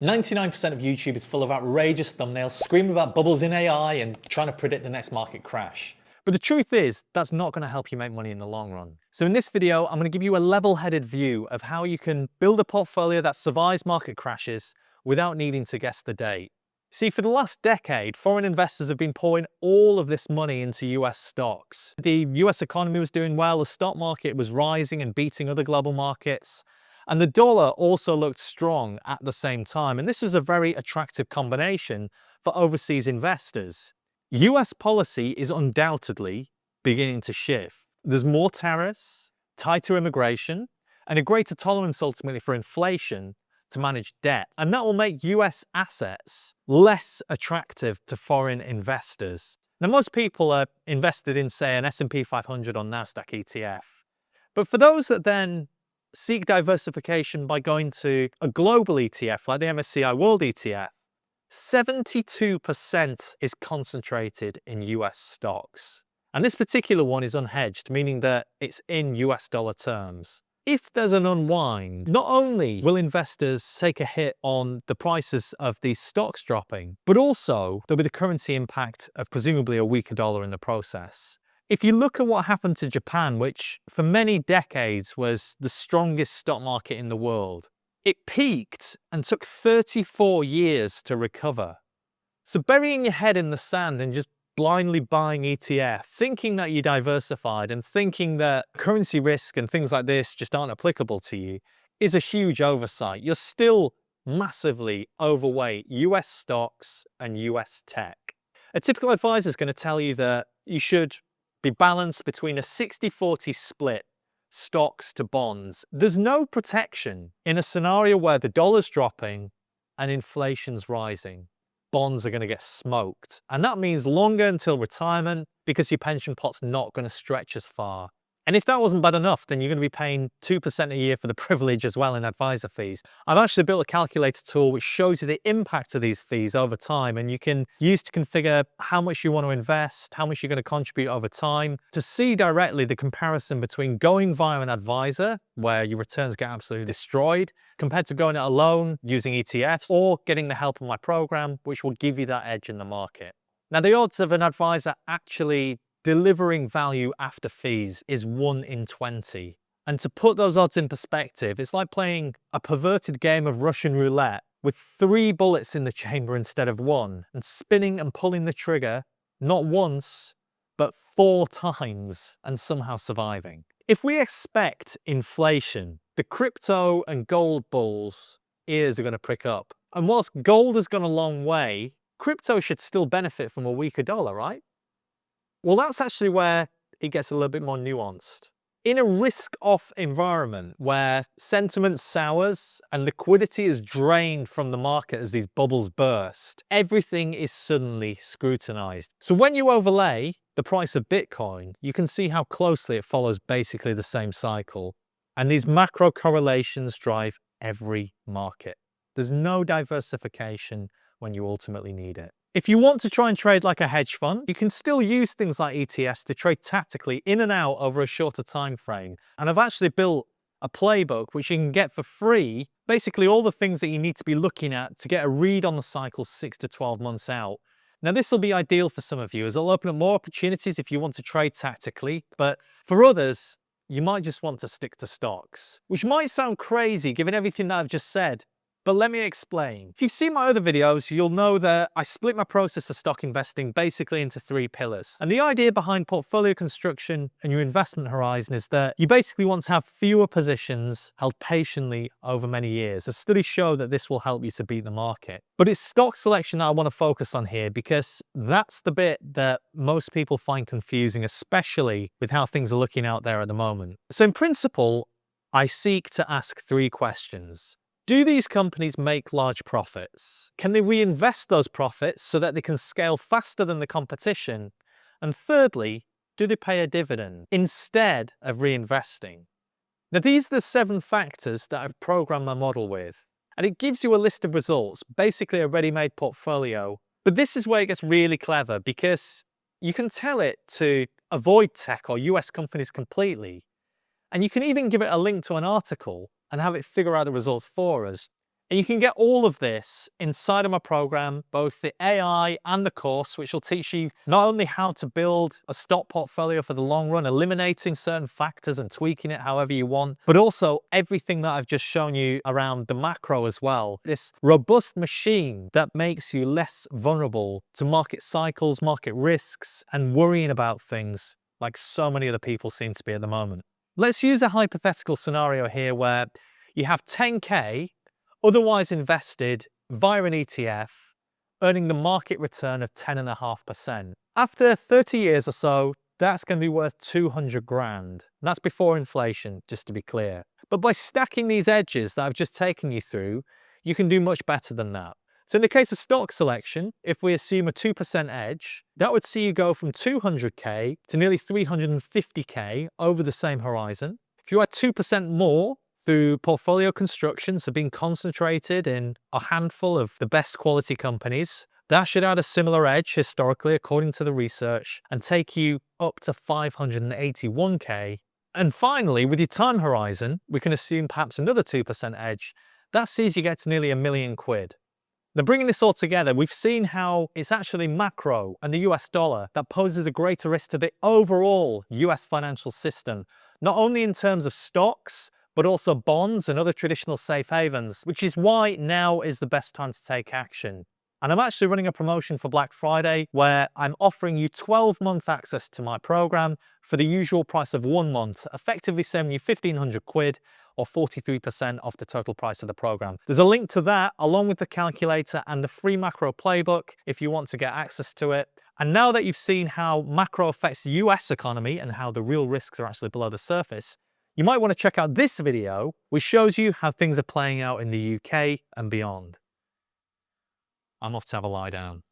99% of YouTube is full of outrageous thumbnails screaming about bubbles in AI and trying to predict the next market crash. But the truth is, that's not going to help you make money in the long run. So in this video, I'm going to give you a level-headed view of how you can build a portfolio that survives market crashes without needing to guess the date. See, for the last decade, foreign investors have been pouring all of this money into US stocks. The US economy was doing well, the stock market was rising and beating other global markets. And the dollar also looked strong at the same time. And this was a very attractive combination for overseas investors. US policy is undoubtedly beginning to shift. There's more tariffs, tighter immigration, and a greater tolerance ultimately for inflation to manage debt. And that will make US assets less attractive to foreign investors. Now, most people are invested in, say, an S&P 500 on NASDAQ ETF. But for those that then seek diversification by going to a global ETF like the MSCI World ETF, 72% is concentrated in US stocks. And this particular one is unhedged, meaning that it's in US dollar terms. If there's an unwind, not only will investors take a hit on the prices of these stocks dropping, but also there'll be the currency impact of presumably a weaker dollar in the process. If you look at what happened to Japan, which for many decades was the strongest stock market in the world, it peaked and took 34 years to recover. So burying your head in the sand and just blindly buying ETF, thinking that you're diversified and thinking that currency risk and things like this just aren't applicable to you is a huge oversight. You're still massively overweight US stocks and US tech. A typical advisor is going to tell you that you should be balanced between a 60-40 split stocks to bonds. There's no protection in a scenario where the dollar's dropping and inflation's rising. Bonds are going to get smoked. And that means longer until retirement because your pension pot's not going to stretch as far. And if that wasn't bad enough, then you're going to be paying 2% a year for the privilege as well in advisor fees. I've actually built a calculator tool which shows you the impact of these fees over time, and you can use to configure how much you want to invest, how much you're going to contribute over time, to see directly the comparison between going via an advisor, where your returns get absolutely destroyed, compared to going it alone using ETFs, or getting the help of my program, which will give you that edge in the market. Now, the odds of an advisor actually delivering value after fees is 1 in 20. And to put those odds in perspective, it's like playing a perverted game of Russian roulette with 3 bullets in the chamber instead of 1, and spinning and pulling the trigger not once, but 4 times, and somehow surviving. If we expect inflation, the crypto and gold bulls' ears are going to prick up. And whilst gold has gone a long way, crypto should still benefit from a weaker dollar, right? Well, that's actually where it gets a little bit more nuanced. In a risk-off environment where sentiment sours and liquidity is drained from the market as these bubbles burst, everything is suddenly scrutinized. So when you overlay the price of Bitcoin, you can see how closely it follows basically the same cycle. And these macro correlations drive every market. There's no diversification when you ultimately need it. If you want to try and trade like a hedge fund, you can still use things like ETFs to trade tactically in and out over a shorter time frame. And I've actually built a playbook which you can get for free, basically all the things that you need to be looking at to get a read on the cycle 6 to 12 months out. Now, this will be ideal for some of you as it'll open up more opportunities if you want to trade tactically, but for others, you might just want to stick to stocks, which might sound crazy given everything that I've just said. But let me explain. If you've seen my other videos, you'll know that I split my process for stock investing basically into 3 pillars. And the idea behind portfolio construction and your investment horizon is that you basically want to have fewer positions held patiently over many years. The studies show that this will help you to beat the market. But it's stock selection that I want to focus on here because that's the bit that most people find confusing, especially with how things are looking out there at the moment. So in principle, I seek to ask 3 questions. Do these companies make large profits? Can they reinvest those profits so that they can scale faster than the competition? And thirdly, do they pay a dividend instead of reinvesting? Now, these are the 7 factors that I've programmed my model with. And it gives you a list of results, basically a ready-made portfolio. But this is where it gets really clever because you can tell it to avoid tech or US companies completely. And you can even give it a link to an article and have it figure out the results for us. And you can get all of this inside of my program, both the AI and the course, which will teach you not only how to build a stock portfolio for the long run, eliminating certain factors and tweaking it however you want, but also everything that I've just shown you around the macro as well. This robust machine that makes you less vulnerable to market cycles, market risks, and worrying about things like so many other people seem to be at the moment. Let's use a hypothetical scenario here where you have 10K otherwise invested via an ETF, earning the market return of 10.5%. After 30 years or so, that's going to be worth 200 grand. That's before inflation, just to be clear. But by stacking these edges that I've just taken you through, you can do much better than that. So in the case of stock selection, if we assume a 2% edge, that would see you go from 200K to nearly 350K over the same horizon. If you add 2% more through portfolio construction, so being concentrated in a handful of the best quality companies, that should add a similar edge historically according to the research and take you up to 581K. And finally, with your time horizon, we can assume perhaps another 2% edge. That sees you get to nearly £1,000,000. Now, bringing this all together, we've seen how it's actually macro and the US dollar that poses a greater risk to the overall US financial system, not only in terms of stocks, but also bonds and other traditional safe havens, which is why now is the best time to take action. And I'm actually running a promotion for Black Friday where I'm offering you 12-month access to my program for the usual price of 1 month, effectively saving you 1,500 quid or 43% off the total price of the program. There's a link to that along with the calculator and the free macro playbook if you want to get access to it. And now that you've seen how macro affects the US economy and how the real risks are actually below the surface, you might want to check out this video, which shows you how things are playing out in the UK and beyond. I'm off to have a lie down.